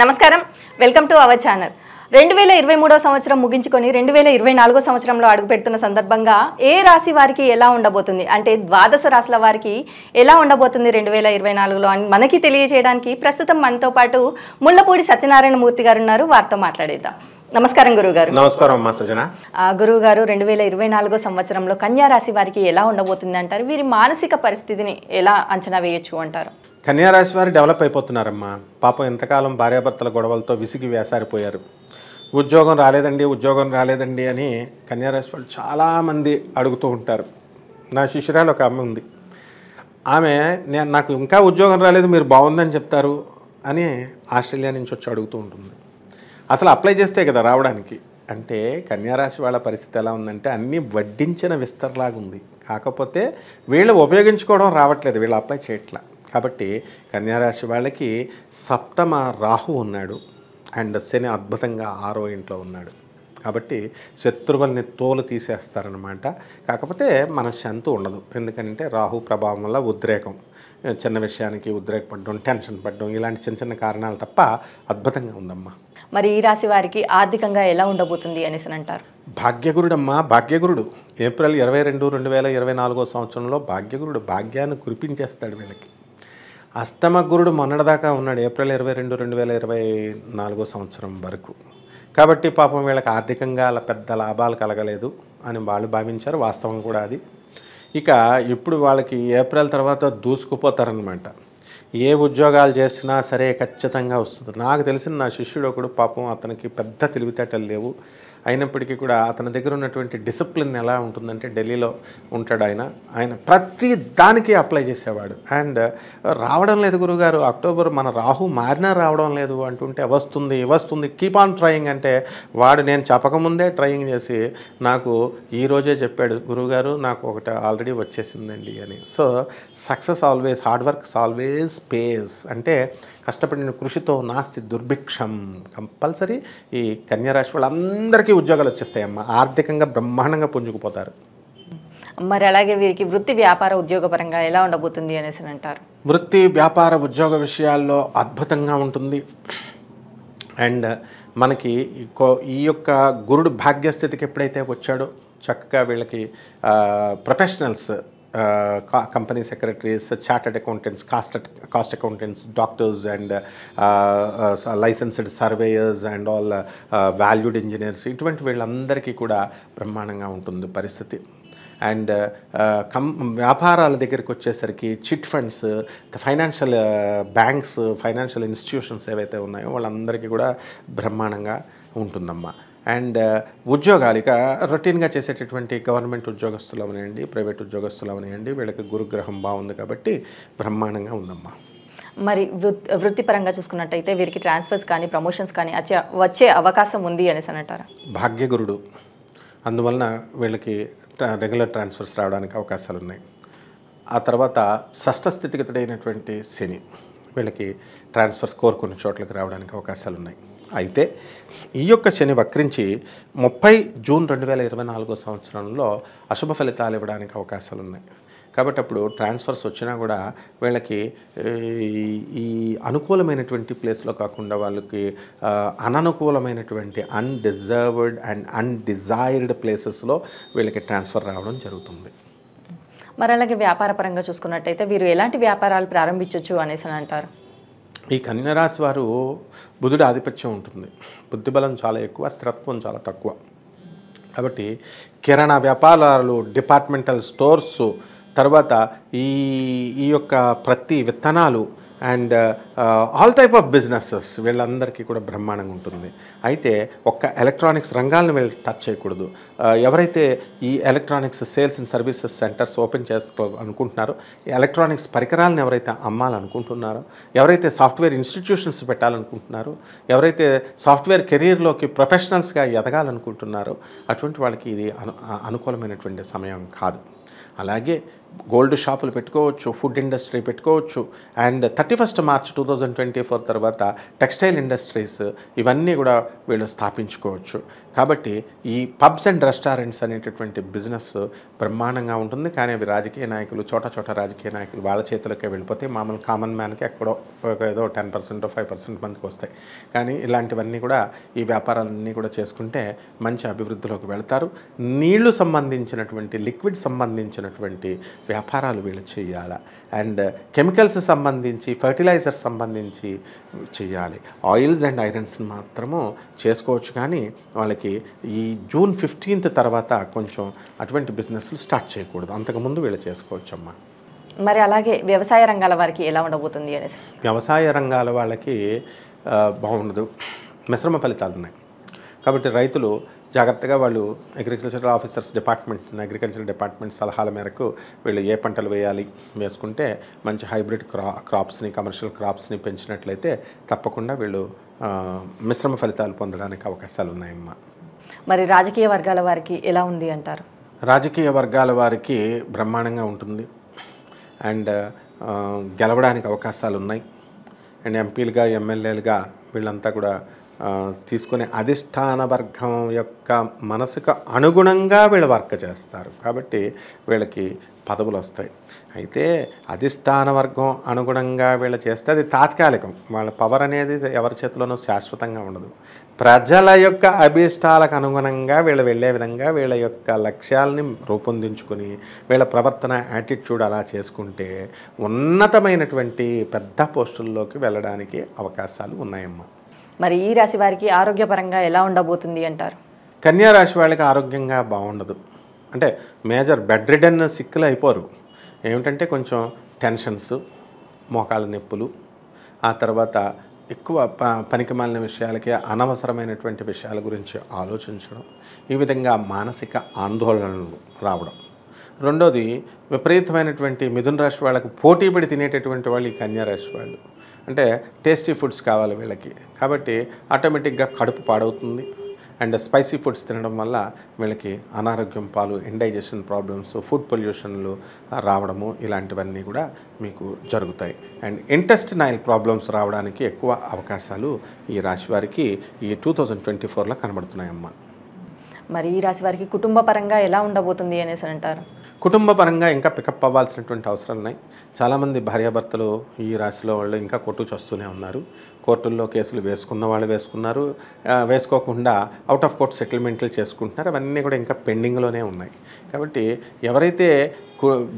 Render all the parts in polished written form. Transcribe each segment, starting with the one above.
నమస్కారం, welcome to our channel. 2023 సంవత్సరం ముగించుకొని 2024 సంవత్సరంలో అడుగుపెడుతున్న సందర్భంగా ఏ రాశి వారికి ఎలా ఉండబోతుంది అంటే ద్వాదశ రాశుల వారికి ఎలా ఉండబోతుంది 2024లో అని మనకి తెలియజేయడానికి ప్రస్తుతం మనతో పాటు ముల్లపూడి సత్యనారాయణ మూర్తి గారు ఉన్నారు. వారితో మాట్లాడేద్దాం. నమస్కారం గురుగారు. నమస్కారం అమ్మా సృజన. గురుగారు, 2024 సంవత్సరంలో కన్యా రాశి వారికి ఎలా ఉండబోతుంది అంటారు? వీరి మానసిక పరిస్థితిని ఎలా అంచనా వేయొచ్చు అంటారు? కన్యా రాశి వారు డెవలప్ అయిపోతున్నారమ్మా. పాపం ఎంతకాలం భార్యాభర్తల గొడవలతో విసిగి వేసారిపోయారు. ఉద్యోగం రాలేదండి అని కన్యా రాశి వాళ్ళు చాలామంది అడుగుతూ ఉంటారు. నా శిష్యురాలు ఒక అమ్మ ఉంది. ఆమె నాకు ఇంకా ఉద్యోగం రాలేదు, మీరు బాగుందని చెప్తారు అని ఆస్ట్రేలియా నుంచి వచ్చి అడుగుతూ ఉంటుంది. అసలు అప్లై చేస్తే కదా రావడానికి. అంటే కన్యారాశి వాళ్ళ పరిస్థితి ఎలా ఉందంటే అన్నీ వడ్డించిన విస్తరలాగా ఉంది. కాకపోతే వీళ్ళు ఉపయోగించుకోవడం రావట్లేదు, వీళ్ళు అప్లై చేయట్లా. కాబట్టి కన్యారాశి వాళ్ళకి సప్తమ రాహు ఉన్నాడు అండ్ శని అద్భుతంగా 6వ ఇంట్లో ఉన్నాడు. కాబట్టి శత్రువుల్ని తోలు తీసేస్తారనమాట. కాకపోతే మనశ్శాంతి ఉండదు. ఎందుకంటే రాహు ప్రభావం వల్ల ఉద్రేకం, చిన్న విషయానికి ఉద్రేకపడడం, టెన్షన్ పడడం, ఇలాంటి చిన్న చిన్న కారణాలు తప్ప అద్భుతంగా ఉందమ్మా. మరి ఈ రాశి వారికి ఆర్థికంగా ఎలా ఉండబోతుంది అనేసి అంటారు? భాగ్యగురుడమ్మా, భాగ్యగురుడు ఏప్రిల్ 22, 2024 సంవత్సరంలో భాగ్యగురుడు భాగ్యాన్ని కురిపించేస్తాడు వీళ్ళకి. అష్టమ గురుడు మొన్నటిదాకా ఉన్నాడు ఏప్రిల్ 22, 2024 సంవత్సరం వరకు. కాబట్టి పాపం వీళ్ళకి ఆర్థికంగా పెద్ద లాభాలు కలగలేదు అని వాళ్ళు భావించారు. వాస్తవం కూడా అది. ఇక ఇప్పుడు వాళ్ళకి ఏప్రిల్ తర్వాత దూసుకుపోతారనమాట. ఏ ఉద్యోగాలు చేసినా సరే ఖచ్చితంగా వస్తుంది. నాకు తెలిసిన నా శిష్యుడు ఒకడు, పాపం అతనికి పెద్ద తెలివితేటలు లేవు. అయినప్పటికీ కూడా అతని దగ్గర ఉన్నటువంటి డిసిప్లిన్ ఎలా ఉంటుందంటే, ఢిల్లీలో ఉంటాడు ఆయన ప్రతి దానికి అప్లై చేసేవాడు. అండ్ రావడం లేదు గురుగారు, అక్టోబర్ మన రాహు మారినా రావడం లేదు అంటుంటే వస్తుంది కీప్ ఆన్ ట్రయింగ్ అంటే వాడు నేను చెప్పకముందే ట్రయింగ్ చేసి నాకు ఈరోజే చెప్పాడు, గురుగారు నాకు ఒకటి ఆల్రెడీ వచ్చేసిందండి అని. So success always, hard work always pays. అంటే కష్టపడిన కృషితో నాస్తి దుర్భిక్షం. కంపల్సరీ ఈ కన్యారాశి వాళ్ళందరికీ ఉద్యోగాలు వచ్చేస్తాయమ్మా. ఆర్థికంగా బ్రహ్మాండంగా పుంజుకుపోతారు. మరి అలాగే వీరికి వృత్తి వ్యాపార ఉద్యోగపరంగా ఎలా ఉండబోతుంది అనేసి అంటారు? వృత్తి వ్యాపార ఉద్యోగ విషయాల్లో అద్భుతంగా ఉంటుంది. అండ్ మనకి ఈ యొక్క గురుడు భాగ్యస్థితికి ఎప్పుడైతే వచ్చాడో చక్కగా వీళ్ళకి professionals, company secretaries, chartered accountants, cost accountants, doctors and licensed surveyors and all valued engineers, ఇటువంటి వీళ్ళందరికీ కూడా బ్రహ్మాండంగా ఉంటుంది పరిస్థితి. అండ్ వ్యాపారాల దగ్గరికి వచ్చేసరికి chit funds, financial banks, financial institutions ఏవైతే ఉన్నాయో వాళ్ళందరికీ కూడా బ్రహ్మాండంగా ఉంటుందమ్మా. అండ్ ఉద్యోగాలు ఇక రొటీన్గా చేసేటటువంటి గవర్నమెంట్ ఉద్యోగస్తులు అవనివ్వండి, ప్రైవేట్ ఉద్యోగస్తులు అవనివ్వండి, వీళ్ళకి గురుగ్రహం బాగుంది కాబట్టి బ్రహ్మాండంగా ఉందమ్మా. మరి వృత్తిపరంగా చూసుకున్నట్టయితే వీరికి ట్రాన్స్ఫర్స్ కానీ ప్రమోషన్స్ కానీ వచ్చే అవకాశం ఉంది అనేసి అంటారా? భాగ్యగురుడు, అందువలన వీళ్ళకి రెగ్యులర్ ట్రాన్స్ఫర్స్ రావడానికి అవకాశాలు ఉన్నాయి. ఆ తర్వాత షష్ఠ స్థితిగతుడైనటువంటి శని, వీళ్ళకి ట్రాన్స్ఫర్స్ కోరుకున్న చోట్లకి రావడానికి అవకాశాలు ఉన్నాయి. అయితే ఈ యొక్క శని వక్రించి 30 జూన్ 2024 సంవత్సరంలో అశుభ ఫలితాలు ఇవ్వడానికి అవకాశాలు ఉన్నాయి. కాబట్టి అప్పుడు ట్రాన్స్ఫర్స్ వచ్చినా కూడా వీళ్ళకి ఈ అనుకూలమైనటువంటి ప్లేస్లో కాకుండా వాళ్ళకి అననుకూలమైనటువంటి అన్డిజర్వ్డ్ అండ్ అన్డిజైర్డ్ ప్లేసెస్లో వీళ్ళకి ట్రాన్స్ఫర్ రావడం జరుగుతుంది. మరి అలాగే వ్యాపార పరంగా చూసుకున్నట్టయితే వీరు ఎలాంటి వ్యాపారాలు ప్రారంభించవచ్చు అనేసి అంటారు? ఈ కన్యరాశి వారు బుధుడి ఆధిపత్యం ఉంటుంది. బుద్ధిబలం చాలా ఎక్కువ, స్థిరత్వం చాలా తక్కువ. కాబట్టి కిరాణా వ్యాపారాలు, డిపార్ట్మెంటల్ స్టోర్స్, తర్వాత ఈ యొక్క ప్రతి విత్తనాలు and all type of businesses వీళ్ళందరికీ కూడా బ్రహ్మాండంగా ఉంటుంది. అయితే ఒక్క ఎలక్ట్రానిక్స్ రంగాలను వీళ్ళు టచ్ చేయకూడదు. ఎవరైతే ఈ electronics sales and services centres open అనుకుంటున్నారో, ఎలక్ట్రానిక్స్ పరికరాలను ఎవరైతే అమ్మాలనుకుంటున్నారో, ఎవరైతే సాఫ్ట్వేర్ ఇన్స్టిట్యూషన్స్ పెట్టాలనుకుంటున్నారో, ఎవరైతే సాఫ్ట్వేర్ కెరీర్లోకి ప్రొఫెషనల్స్గా ఎదగాలనుకుంటున్నారో అటువంటి వాళ్ళకి ఇది అనుకూలమైనటువంటి సమయం కాదు. అలాగే గోల్డ్ షాపులు పెట్టుకోవచ్చు, ఫుడ్ ఇండస్ట్రీ పెట్టుకోవచ్చు. అండ్ 31 మార్చ్ 2024 తర్వాత టెక్స్టైల్ ఇండస్ట్రీస్ ఇవన్నీ కూడా వీళ్ళు స్థాపించుకోవచ్చు. కాబట్టి ఈ పబ్స్ అండ్ రెస్టారెంట్స్ అనేటటువంటి బిజినెస్ బ్రహ్మాండంగా ఉంటుంది. కానీ అవి రాజకీయ నాయకులు, చోట రాజకీయ నాయకులు వాళ్ళ చేతులకే వెళ్ళిపోతే మామూలు కామన్ మ్యాన్కి ఎక్కడో ఏదో 10% 5% మందికి వస్తాయి. కానీ ఇలాంటివన్నీ కూడా ఈ వ్యాపారాలన్నీ కూడా చేసుకుంటే మంచి అభివృద్ధిలోకి వెళ్తారు. నీళ్లు సంబంధించినటువంటి లిక్విడ్ సంబంధించినటువంటి వ్యాపారాలు వీళ్ళు చేయాలి. అండ్ కెమికల్స్ సంబంధించి, ఫర్టిలైజర్స్ సంబంధించి చేయాలి. ఆయిల్స్ అండ్ ఐరన్స్ మాత్రము చేసుకోవచ్చు. కానీ వాళ్ళకి ఈ జూన్ 15 తర్వాత కొంచెం అటువంటి బిజినెస్లు స్టార్ట్ చేయకూడదు. అంతకుముందు వీళ్ళు చేసుకోవచ్చమ్మా. మరి అలాగే వ్యవసాయ రంగాల వారికి ఎలా ఉండబోతుంది అనేసి? వ్యవసాయ రంగాల వాళ్ళకి బాగుండదు, మిశ్రమ ఫలితాలు ఉన్నాయి. కాబట్టి రైతులు జాగ్రత్తగా వాళ్ళు అగ్రికల్చరల్ ఆఫీసర్స్ అగ్రికల్చరల్ డిపార్ట్మెంట్ సలహాల మేరకు వీళ్ళు ఏ పంటలు వేసుకుంటే మంచి హైబ్రిడ్ క్రాప్స్ని, కమర్షియల్ క్రాప్స్ని పెంచినట్లయితే తప్పకుండా వీళ్ళు మిశ్రమ ఫలితాలు పొందడానికి అవకాశాలు ఉన్నాయమ్మా. మరి రాజకీయ వర్గాల వారికి ఎలా ఉంది అంటారు? రాజకీయ వర్గాల వారికి బ్రహ్మాండంగా ఉంటుంది. అండ్ గెలవడానికి అవకాశాలు ఉన్నాయి. అండ్ ఎంపీలుగా, ఎమ్మెల్యేలుగా వీళ్ళంతా కూడా తీసుకునే అధిష్టాన వర్గం యొక్క మనసుకు అనుగుణంగా వీళ్ళు వర్క్ చేస్తారు. కాబట్టి వీళ్ళకి పదవులు వస్తాయి. అయితే అధిష్టాన వర్గం అనుగుణంగా వీళ్ళు చేస్తే అది తాత్కాలికం. వాళ్ళ పవర్ అనేది ఎవరి చేతిలోనూ శాశ్వతంగా ఉండదు. ప్రజల యొక్క అభీష్టాలకు అనుగుణంగా వీళ్ళు వెళ్ళే విధంగా వీళ్ళ యొక్క లక్ష్యాలని రూపొందించుకొని వీళ్ళ ప్రవర్తన, యాటిట్యూడ్ అలా చేసుకుంటే ఉన్నతమైనటువంటి పెద్ద పోస్టుల్లోకి వెళ్ళడానికి అవకాశాలు ఉన్నాయమ్మా. మరి ఈ రాశి వారికి ఆరోగ్యపరంగా ఎలా ఉండబోతుంది అంటారు? కన్యా రాశి వాళ్ళకి ఆరోగ్యంగా బాగుండదు. అంటే మేజర్ బెడ్ రిడన్ సిక్కులు అయిపోరు. ఏమిటంటే కొంచెం టెన్షన్స్, మోకాళ్ళ నొప్పులు, ఆ తర్వాత ఎక్కువ పనికిమాలిన విషయాలకి, అనవసరమైనటువంటి విషయాల గురించి ఆలోచించడం, ఈ విధంగా మానసిక ఆందోళనలు రావడం. రెండోది విపరీతమైనటువంటి మిథున రాశి వాళ్ళకు పోటీపడి తినేటటువంటి వాళ్ళు ఈ కన్యా రాశి వాళ్ళు. అంటే టేస్టీ ఫుడ్స్ కావాలి వీళ్ళకి. కాబట్టి ఆటోమేటిక్గా కడుపు పాడవుతుంది. అండ్ స్పైసీ ఫుడ్స్ తినడం వల్ల వీళ్ళకి అనారోగ్యం పాలు, ఇండైజెషన్ ప్రాబ్లమ్స్, ఫుడ్ పొల్యూషన్లు రావడము ఇలాంటివన్నీ కూడా మీకు జరుగుతాయి. అండ్ ఇంటెస్టినైల్ ప్రాబ్లమ్స్ రావడానికి ఎక్కువ అవకాశాలు ఈ రాశి వారికి ఈ 2024లో కనబడుతున్నాయమ్మా. మరి ఈ రాశి వారికి కుటుంబ పరంగా ఎలా ఉండబోతుంది అనేసి అంటారు? కుటుంబ పరంగా ఇంకా పికప్ అవ్వాల్సినటువంటి అవసరాలు ఉన్నాయి. చాలామంది భార్యాభర్తలు ఈ రాశిలో వాళ్ళు ఇంకా కొట్టు చేస్తూనే ఉన్నారు. కోర్టుల్లో కేసులు వేసుకున్న వాళ్ళు వేసుకున్నారు, వేసుకోకుండా అవుట్ ఆఫ్ కోర్ట్ సెటిల్మెంట్లు చేసుకుంటున్నారు. అవన్నీ కూడా ఇంకా పెండింగ్లోనే ఉన్నాయి. కాబట్టి ఎవరైతే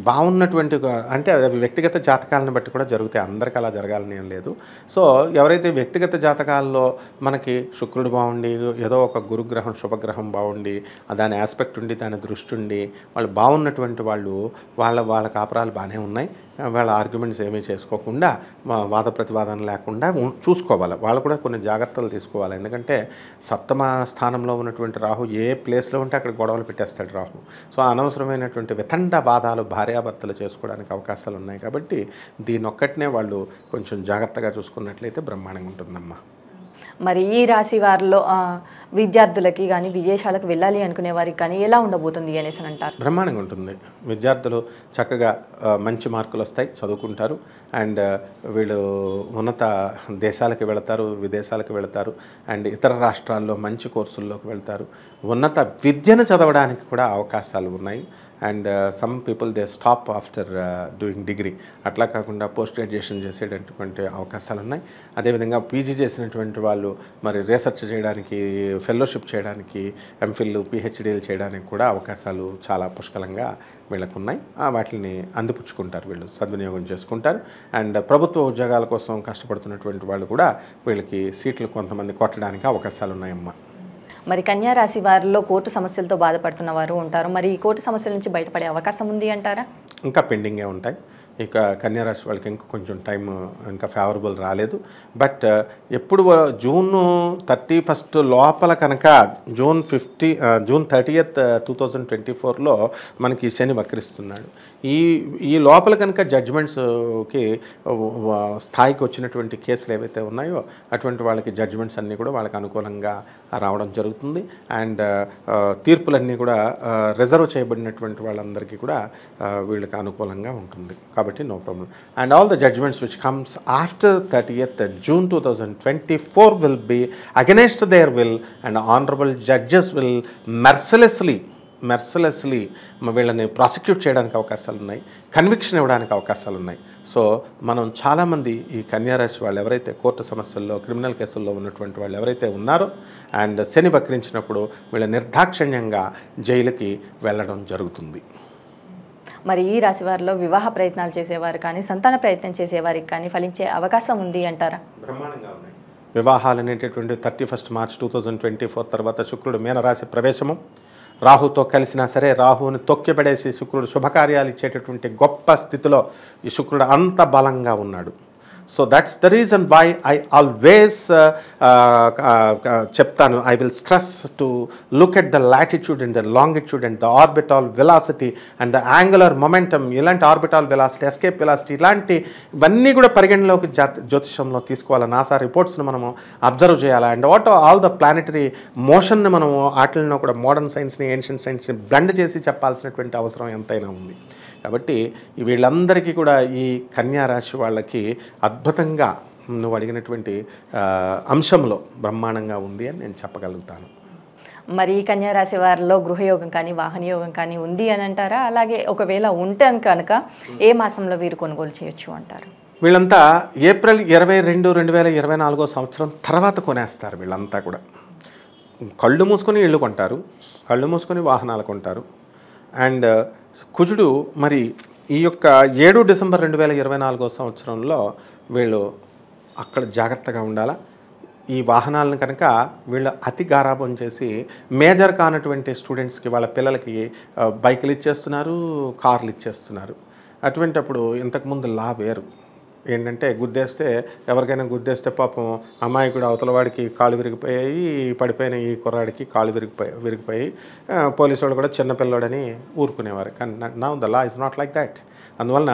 బాగున్నటువంటి, అంటే అవి వ్యక్తిగత జాతకాలను బట్టి కూడా జరుగుతాయి, అందరికీ అలా జరగాలని ఏం లేదు. సో ఎవరైతే వ్యక్తిగత జాతకాల్లో మనకి శుక్రుడు బాగుండి, ఏదో ఒక గురుగ్రహం, శుభగ్రహం బాగుండి, దాని ఆస్పెక్ట్ ఉండి, దాని దృష్టి ఉండి వాళ్ళు బాగున్నటువంటి వాళ్ళు వాళ్ళ కాపురాలు బాగానే ఉన్నాయి. వాళ్ళ ఆర్గ్యుమెంట్స్ ఏమీ చేసుకోకుండా, వాద ప్రతివాదన లేకుండా చూసుకోవాలి. వాళ్ళు కూడా కొన్ని జాగ్రత్తలు తీసుకోవాలి. ఎందుకంటే సప్తమ స్థానంలో ఉన్నటువంటి రాహు ఏ ప్లేస్లో ఉంటే అక్కడ గొడవలు పెట్టేస్తాడు రాహు. సో అనవసరమైనటువంటి వితండ బాధాలు భార్యాభర్తలు చేసుకోవడానికి అవకాశాలు ఉన్నాయి. కాబట్టి దీనొక్కటినే వాళ్ళు కొంచెం జాగ్రత్తగా చూసుకున్నట్లయితే బ్రహ్మాండంగా ఉంటుందమ్మా. మరి ఈ రాశి వారిలో విద్యార్థులకి కానీ, విదేశాలకు వెళ్ళాలి అనుకునే వారికి కానీ ఎలా ఉండబోతుంది అనేసి అంటారు? బ్రహ్మాండంగా ఉంటుంది. విద్యార్థులు చక్కగా మంచి మార్కులు వస్తాయి, చదువుకుంటారు. అండ్ వీళ్ళు ఉన్నత దేశాలకు వెళతారు, విదేశాలకు వెళతారు. అండ్ ఇతర రాష్ట్రాల్లో మంచి కోర్సుల్లోకి వెళ్తారు. ఉన్నత విద్యను చదవడానికి కూడా అవకాశాలు ఉన్నాయి. And some people they stop after doing degree. అట్లా కాకుండా పోస్ట్ గ్రాడ్యుయేషన్ చేసేటటువంటి అవకాశాలు ఉన్నాయి. అదేవిధంగా పీజీ చేసినటువంటి వాళ్ళు మరి రీసెర్చ్ చేయడానికి, ఫెలోషిప్ చేయడానికి, ఎంఫిల్, పిహెచ్డీలు చేయడానికి కూడా అవకాశాలు చాలా పుష్కలంగా వీళ్ళకు ఉన్నాయి. వాటిని అందిపుచ్చుకుంటారు, వీళ్ళు సద్వినియోగం చేసుకుంటారు. అండ్ ప్రభుత్వ ఉద్యోగాల కోసం కష్టపడుతున్నటువంటి వాళ్ళు కూడా వీళ్ళకి సీట్లు కొంతమంది కొట్టడానికి అవకాశాలు ఉన్నాయమ్మా. మరి కన్యా రాశి వారిలో కోర్టు సమస్యలతో బాధపడుతున్న వారు ఉంటారు. మరి ఈ కోర్టు సమస్యల నుంచి బయటపడే అవకాశం ఉంది అంటారా? ఇంకా పెండింగే ఉంటాయి. ఇక కన్యా రాశి వాళ్ళకి ఇంకా కొంచెం టైం ఇంకా ఫేవరబుల్ రాలేదు. బట్ ఎప్పుడు జూన్ 31 లోపల కనుక జూన్ 30th 2024లో మనకి శని వక్రిస్తున్నాడు. ఈ లోపల కనుక జడ్జిమెంట్స్కి స్థాయికి వచ్చినటువంటి కేసులు ఏవైతే ఉన్నాయో అటువంటి వాళ్ళకి జడ్జిమెంట్స్ అన్నీ కూడా వాళ్ళకి అనుకూలంగా రావడం జరుగుతుంది. అండ్ తీర్పులన్నీ కూడా రిజర్వ్ చేయబడినటువంటి వాళ్ళందరికీ కూడా వీళ్ళకి అనుకూలంగా ఉంటుంది. కాబట్టి no problem. And all the judgments which comes after 30th June 2024 will be against their will, and honourable judges will mercilessly వీళ్ళని ప్రాసిక్యూట్ చేయడానికి అవకాశాలు ఉన్నాయి, కన్విక్షన్ ఇవ్వడానికి అవకాశాలు ఉన్నాయి. సో మనం చాలామంది ఈ కన్యారాశి వాళ్ళు ఎవరైతే కోర్టు సమస్యల్లో, క్రిమినల్ కేసుల్లో ఉన్నటువంటి వాళ్ళు ఎవరైతే ఉన్నారో, అండ్ శని వక్రించినప్పుడు వీళ్ళ నిర్దాక్షిణ్యంగా జైలుకి వెళ్ళడం జరుగుతుంది. మరి ఈ రాశి వారిలో వివాహ ప్రయత్నాలు చేసేవారు కానీ, సంతాన ప్రయత్నం చేసేవారికి కానీ ఫలించే అవకాశం ఉంది అంటారా? బ్రహ్మాండంగా ఉన్నాయి. వివాహాలు అనేటటువంటి 31 March 2024 తర్వాత శుక్రుడు మీనరాశి ప్రవేశము, రాహుతో కలిసినా సరే రాహుని తొక్కిపడేసి శుక్రుడు శుభకార్యాలు ఇచ్చేటటువంటి గొప్ప స్థితిలో ఈ శుక్రుడు అంత బలంగా ఉన్నాడు. So that's the reason why I always చెప్తాను, I will stress to look at the latitude and the longitude and the orbital velocity and the angular momentum. ఇలాంటి ఆర్బిటాల్ వెలాసిటీ, ఎస్కేప్ వెలాసిటీ, ఇలాంటివన్నీ కూడా పరిగణలోకి జ్యోతిషంలో తీసుకోవాలి. నాసా రిపోర్ట్స్ని మనము observe చేయాలి. And what all the planetary మోషన్ని మనము వాటిల్లో కూడా మోడర్న్ సైన్స్ని, ఏన్షియంట్ సైన్స్ని బ్లెండ్ చేసి చెప్పాల్సినటువంటి అవసరం ఎంతైనా ఉంది. కాబట్టి వీళ్ళందరికీ కూడా ఈ కన్యా రాశి వాళ్ళకి అద్భుతంగా నువ్వు అడిగినటువంటి అంశంలో బ్రహ్మాండంగా ఉంది అని నేను చెప్పగలుగుతాను. మరి ఈ కన్యా రాశి వారిలో గృహయోగం కానీ, వాహన యోగం కానీ ఉంది అని అంటారా? అలాగే ఒకవేళ ఉంటే కనుక ఏ మాసంలో వీరు కొనుగోలు చేయొచ్చు అంటారు? వీళ్ళంతా April 22, 2024 తర్వాత కొనేస్తారు. వీళ్ళంతా కూడా కళ్ళు మూసుకొని ఇళ్ళు కొంటారు, కళ్ళు మూసుకొని వాహనాలు కొంటారు. అండ్ కుజుడు మరి ఈ యొక్క 7 December 2024 వీళ్ళు అక్కడ జాగ్రత్తగా ఉండాలా. ఈ వాహనాలను కనుక వీళ్ళు అతి గారాబం చేసి మేజర్ కానటువంటి స్టూడెంట్స్కి, వాళ్ళ పిల్లలకి బైకులు ఇచ్చేస్తున్నారు, కార్లు ఇచ్చేస్తున్నారు. అటువంటప్పుడు ఇంతకుముందు లా వేరు. ఏంటంటే గుద్దేస్తే, ఎవరికైనా గుద్దేస్తే పాపం అమాయకుడు అవతలవాడికి కాళ్ళు విరిగిపోయాయి, పడిపోయిన ఈ కుర్రాడికి కాళ్ళు విరిగిపోయి పోలీసు వాళ్ళు కూడా చిన్నపిల్లోడని ఊరుకునేవారు. కానీ now the law is not like that. అందువలన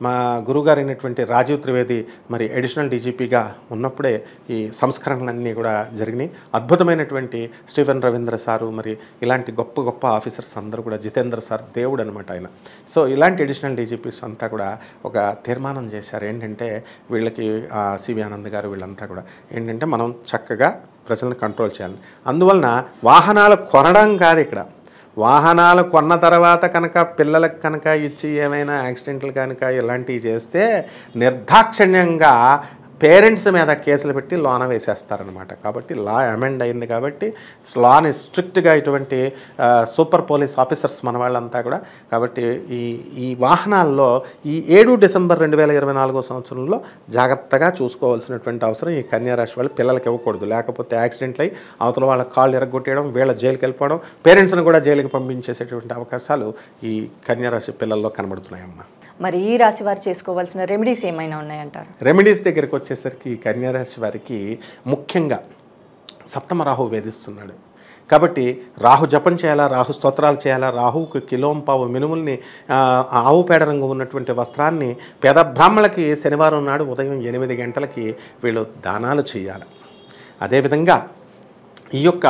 మా గురువుగారు అయినటువంటి రాజీవ్ త్రివేది మరి అడిషనల్ డీజీపీగా ఉన్నప్పుడే ఈ సంస్కరణలన్నీ కూడా జరిగినాయి. అద్భుతమైనటువంటి స్టీఫెన్ రవీంద్ర సారు, మరి ఇలాంటి గొప్ప గొప్ప ఆఫీసర్స్ అందరూ కూడా, జితేంద్ర సార్ దేవుడు అనమాట ఆయన. సో ఇలాంటి అడిషనల్ డీజీపీస్ అంతా కూడా ఒక తీర్మానం చేశారు. ఏంటంటే వీళ్ళకి సివి ఆనంద్ గారు వీళ్ళంతా కూడా ఏంటంటే మనం చక్కగా ప్రజలను కంట్రోల్ చేయాలి. అందువలన వాహనాలు కొనడం కాదు ఇక్కడ, వాహనాలు కొన్న తర్వాత కనుక పిల్లలకు కనుక ఇచ్చి ఏమైనా యాక్సిడెంట్లు కనుక ఇలాంటివి చేస్తే నిర్దాక్షిణ్యంగా పేరెంట్స్ మీద కేసులు పెట్టి లోన వేసేస్తారనమాట. కాబట్టి లా అమెండ్ అయింది కాబట్టి లాని స్ట్రిక్ట్గా ఇటువంటి సూపర్ పోలీస్ ఆఫీసర్స్ మన వాళ్ళంతా కూడా. కాబట్టి ఈ వాహనాల్లో ఈ 7 December 2024 జాగ్రత్తగా చూసుకోవాల్సినటువంటి అవసరం ఈ కన్యారాశి వాళ్ళు పిల్లలకి ఇవ్వకూడదు. లేకపోతే యాక్సిడెంట్లు అయ్యి అవతల వాళ్ళ కాళ్ళు ఎరగొట్టేయడం, వీళ్ళ జైలుకి వెళ్ళిపోవడం, పేరెంట్స్ని కూడా జైలుకి పంపించేసేటువంటి అవకాశాలు ఈ కన్యారాశి పిల్లల్లో కనబడుతున్నాయమ్మా. మరి ఈ రాశి వారు చేసుకోవాల్సిన రెమెడీస్ ఏమైనా ఉన్నాయంటారు? రెమెడీస్ దగ్గరికి వచ్చేసరికి కన్యారాశి వారికి ముఖ్యంగా సప్తమ రాహు వేధిస్తున్నాడు కాబట్టి రాహు జపం చేయాలా, రాహు స్తోత్రాలు చేయాలా, రాహువుకి కిలోంపావు మినుముల్ని ఆవు పేడ రంగు ఉన్నటువంటి వస్త్రాన్ని పేద బ్రాహ్మణులకి శనివారం నాడు ఉదయం 8 గంటలకి వీళ్ళు దానాలు చేయాలి. అదేవిధంగా ఈ యొక్క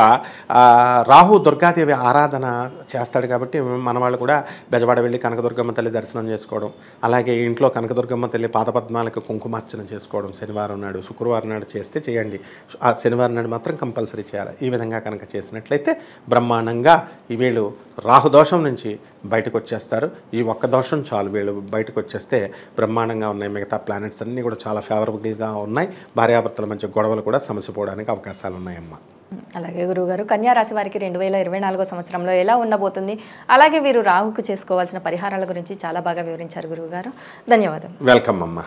రాహు దుర్గాదేవి ఆరాధన చేస్తాడు కాబట్టి మన వాళ్ళు కూడా బెజవాడ వెళ్ళి కనకదుర్గమ్మ తల్లి దర్శనం చేసుకోవడం, అలాగే ఇంట్లో కనకదుర్గమ్మ తల్లి పాదపద్మాలకు కుంకుమార్చన చేసుకోవడం శనివారం నాడు, శుక్రవారం నాడు చేస్తే చేయండి. ఆ శనివారం నాడు మాత్రం కంపల్సరీ చేయాలి. ఈ విధంగా కనుక చేసినట్లయితే బ్రహ్మాండంగా ఈ వీళ్ళు రాహుదోషం నుంచి బయటకు వచ్చేస్తారు. ఈ ఒక్క దోషం చాలు, వీళ్ళు బయటకు వచ్చేస్తే బ్రహ్మాండంగా ఉన్నాయి. మిగతా ప్లానెట్స్ అన్నీ కూడా చాలా ఫేవరబుల్గా ఉన్నాయి. భార్యాభర్తల మధ్య గొడవలు కూడా సమసిపోవడానికి అవకాశాలు ఉన్నాయమ్మా. అలాగే గురువుగారు, కన్యా రాశి వారికి 2024 ఎలా ఉండబోతుంది, అలాగే వీరు రాహుకు చేసుకోవాల్సిన పరిహారాల గురించి చాలా బాగా వివరించారు గురువుగారు. ధన్యవాదాలు. వెల్కమ్ అమ్మా.